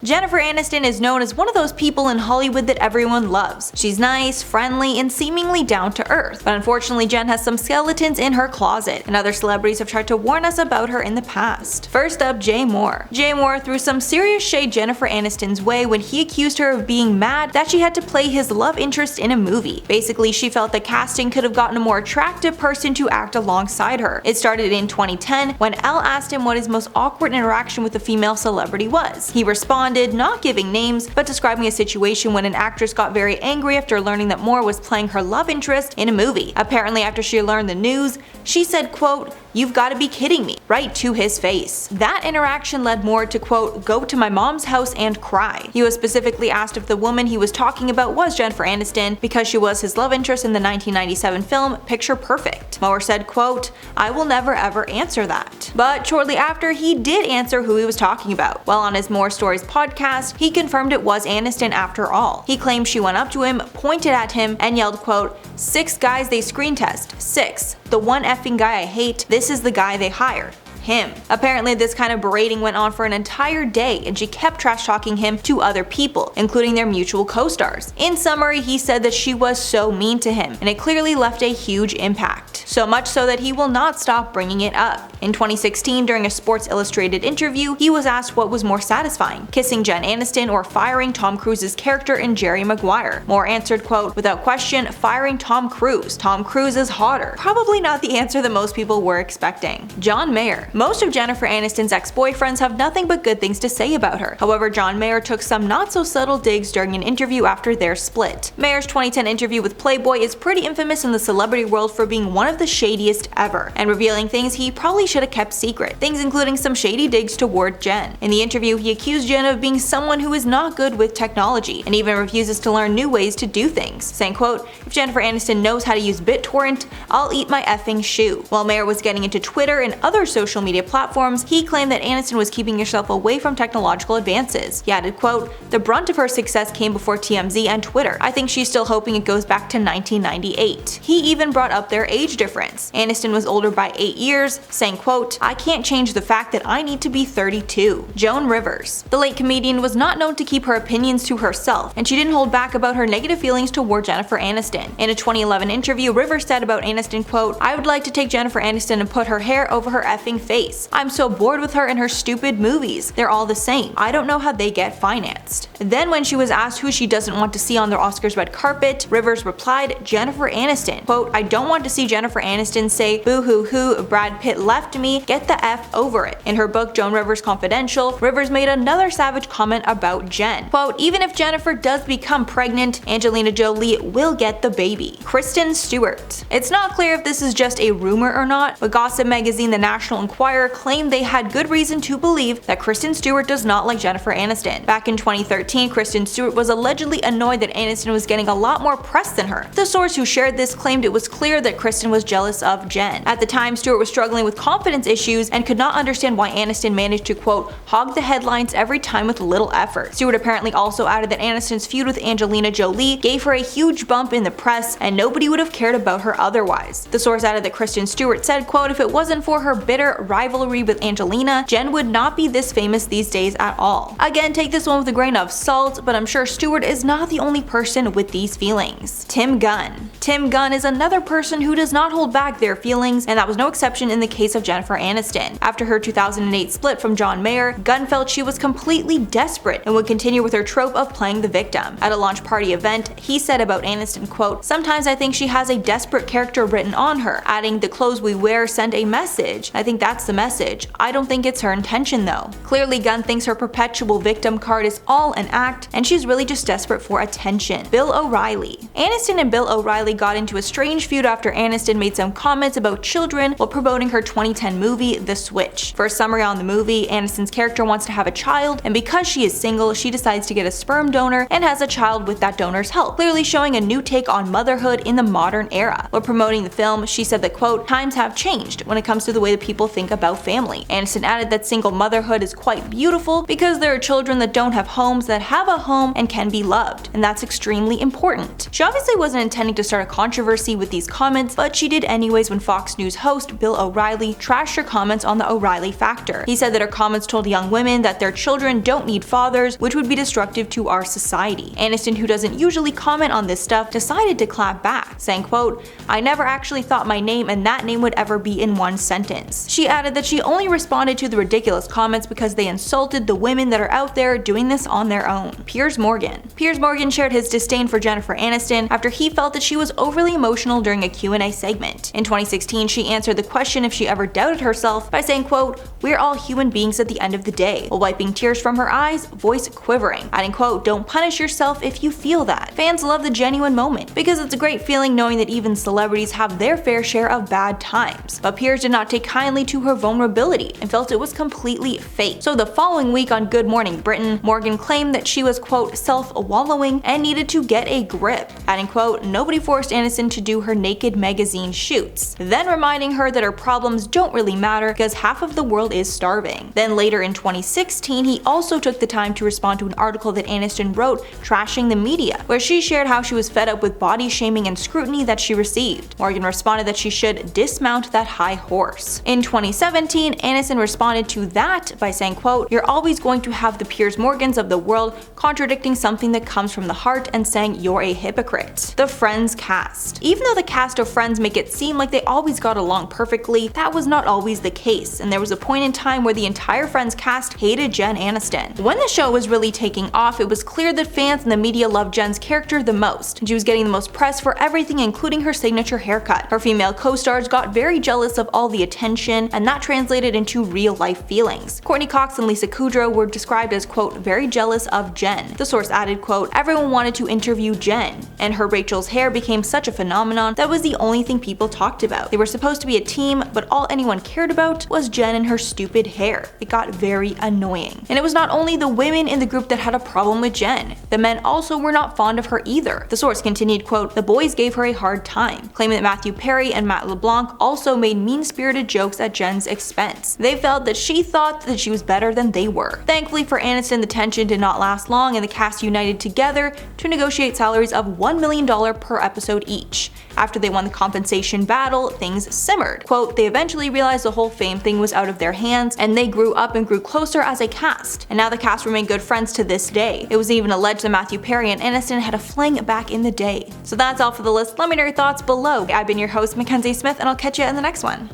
Jennifer Aniston is known as one of those people in Hollywood that everyone loves. She's nice, friendly, and seemingly down to earth. But unfortunately, Jen has some skeletons in her closet, and other celebrities have tried to warn us about her in the past. First up, Mohr. Mohr threw some serious shade Jennifer Aniston's way when he accused her of being mad that she had to play his love interest in a movie. Basically, she felt the casting could have gotten a more attractive person to act alongside her. It started in 2010 when Elle asked him what his most awkward interaction with a female celebrity was. He responded, not giving names, but describing a situation when an actress got very angry after learning that Mohr was playing her love interest in a movie. Apparently, after she learned the news, she said, quote, "You've got to be kidding me," right to his face. That interaction led Mohr to, quote, "go to my mom's house and cry." He was specifically asked if the woman he was talking about was Jennifer Aniston because she was his love interest in the 1997 film Picture Perfect. Mohr said, quote, "I will never ever answer that." But shortly after, he did answer who he was talking about. While on his Mohr Stories podcast, he confirmed it was Aniston after all. He claimed she went up to him, pointed at him, and yelled, quote, "6 guys they screen test. 6. The one effing guy I hate, this is the guy they hired. Him." Apparently, this kind of berating went on for an entire day, and she kept trash talking him to other people, including their mutual co-stars. In summary, he said that she was so mean to him, and it clearly left a huge impact. So much so that he will not stop bringing it up. In 2016, during a Sports Illustrated interview, he was asked what was more satisfying, kissing Jen Aniston or firing Tom Cruise's character in Jerry Maguire. Mohr answered, quote, "Without question, firing Tom Cruise. Tom Cruise is hotter." Probably not the answer that most people were expecting. John Mayer. Most of Jennifer Aniston's ex-boyfriends have nothing but good things to say about her. However, John Mayer took some not-so-subtle digs during an interview after their split. Mayer's 2010 interview with Playboy is pretty infamous in the celebrity world for being one of the shadiest ever, and revealing things he probably should have kept secret, things including some shady digs toward Jen. In the interview, he accused Jen of being someone who is not good with technology, and even refuses to learn new ways to do things, saying, quote, "If Jennifer Aniston knows how to use BitTorrent, I'll eat my effing shoe." While Mohr was getting into Twitter and other social media platforms, he claimed that Aniston was keeping herself away from technological advances. He added, quote, "The brunt of her success came before TMZ and Twitter. I think she's still hoping it goes back to 1998. He even brought up their age difference. Aniston was older by 8 years, saying, quote, "I can't change the fact that I need to be 32. Joan Rivers. The late comedian was not known to keep her opinions to herself, and she didn't hold back about her negative feelings toward Jennifer Aniston. In a 2011 interview, Rivers said about Aniston, quote, "I would like to take Jennifer Aniston and put her hair over her effing face. I'm so bored with her and her stupid movies. They're all the same. I don't know how they get financed." Then when she was asked who she doesn't want to see on their Oscars red carpet, Rivers replied, "Jennifer Aniston. Quote, I don't want to see Jennifer Aniston say, boo hoo hoo, Brad Pitt left me, get the F over it." In her book Joan Rivers Confidential, Rivers made another savage comment about Jen. Quote, "Even if Jennifer does become pregnant, Angelina Jolie will get the baby." Kristen Stewart. It's not clear if this is just a rumor or not, but gossip magazine The National Enquirer claimed they had good reason to believe that Kristen Stewart does not like Jennifer Aniston. Back in 2013, Kristen Stewart was allegedly annoyed that Aniston was getting a lot more press than her. The source who shared this claimed it was clear that Kristen was jealous of Jen. At the time, Stewart was struggling with confidence issues and could not understand why Aniston managed to, quote, "hog the headlines every time with little effort." Stewart apparently also added that Aniston's feud with Angelina Jolie gave her a huge bump in the press, and nobody would have cared about her otherwise. The source added that Kristen Stewart said, quote, "If it wasn't for her bitter rivalry with Angelina, Jen would not be this famous these days at all." Again, take this one with a grain of salt, but I'm sure Stewart is not the only person with these feelings. Tim Gunn. Tim Gunn is another person who does not hold back their feelings, and that was no exception in the case of Jennifer Aniston. After her 2008 split from John Mayer, Gunn felt she was completely desperate and would continue with her trope of playing the victim. At a launch party event, he said about Aniston, quote, "Sometimes I think she has a desperate character written on her," adding, "The clothes we wear send a message. I think that's the message. I don't think it's her intention though." Clearly, Gunn thinks her perpetual victim card is all an act, and she's really just desperate for attention. Bill O'Reilly. Aniston and Bill O'Reilly got into a strange feud after Aniston made some comments about children while promoting her 2010 movie, The Switch. For a summary on the movie, Aniston's character wants to have a child, and because she is single, she decides to get a sperm donor and has a child with that donor's help, clearly showing a new take on motherhood in the modern era. While promoting the film, she said that, quote, "Times have changed when it comes to the way that people think about family." Aniston added that single motherhood is quite beautiful because there are children that don't have homes that have a home and can be loved, and that's extremely important. She obviously wasn't intending to start a controversy with these comments, but she did anyways when Fox News host Bill O'Reilly trashed her comments on the O'Reilly factor. He said that her comments told young women that their children don't need fathers, which would be destructive to our society. Aniston, who doesn't usually comment on this stuff, decided to clap back, saying, quote, "I never actually thought my name and that name would ever be in one sentence." She added that she only responded to the ridiculous comments because they insulted the women that are out there doing this on their own. Piers Morgan. Piers Morgan shared his disdain for Jennifer Aniston after he felt that she was overly emotional during a Q&A segment. In 2016, she answered the question if she ever doubted herself by saying, quote, "We're all human beings at the end of the day," while wiping tears from her eyes, voice quivering, adding, quote, "Don't punish yourself if you feel that." Fans love the genuine moment because it's a great feeling knowing that even celebrities have their fair share of bad times. But Piers did not take kindly to her vulnerability and felt it was completely fake. So the following week on Good Morning Britain, Morgan claimed that she was, quote, "self-wallowing and needed to get a grip," adding, quote, "Nobody forced Aniston to do her naked magazine shoots," then reminding her that her problems don't really matter because half of the world is starving. Then later in 2016, he also took the time to respond to an article that Aniston wrote trashing the media, where she shared how she was fed up with body shaming and scrutiny that she received. Morgan responded that she should dismount that high horse. In 2017, Aniston responded to that by saying, quote, "You're always going to have the Piers Morgans of the world contradicting something that comes from the heart and saying you're a hypocrite." The Friends cast. Even though the cast of Friends make it seem like they always got along perfectly, that was not always the case, and there was a point in time where the entire Friends cast hated Jen Aniston. When the show was really taking off, it was clear that fans and the media loved Jen's character the most, and she was getting the most press for everything, including her signature haircut. Her female co-stars got very jealous of all the attention, and that translated into real-life feelings. Courtney Cox and Lisa Kudrow were described as, quote, "very jealous of Jen." The source added, quote, "Everyone wanted to interview Jen, and her Rachel's hair became such a phenomenon that was the only thing people talked about. They were supposed to be a team, but all anyone cared about was Jen and her stupid hair. It got very annoying." And it was not only the women in the group that had a problem with Jen. The men also were not fond of her either. The source continued, quote, "The boys gave her a hard time," claiming that Matthew Perry and Matt LeBlanc also made mean-spirited jokes at Jen's expense. They felt that she thought that she was better than they were. Thankfully for Aniston, the tension did not last long and the cast united together to negotiate salaries of $1 million per episode each. After they won the compensation battle, things simmered. Quote, "They eventually realized the whole fame thing was out of their hands and they grew up and grew closer as a cast. And now the cast remain good friends to this day. It was even alleged that Matthew Perry and Aniston had a fling back in the day." So that's all for the list. Let me know your thoughts below. I've been your host, Mackenzie Smith, and I'll catch you in the next one.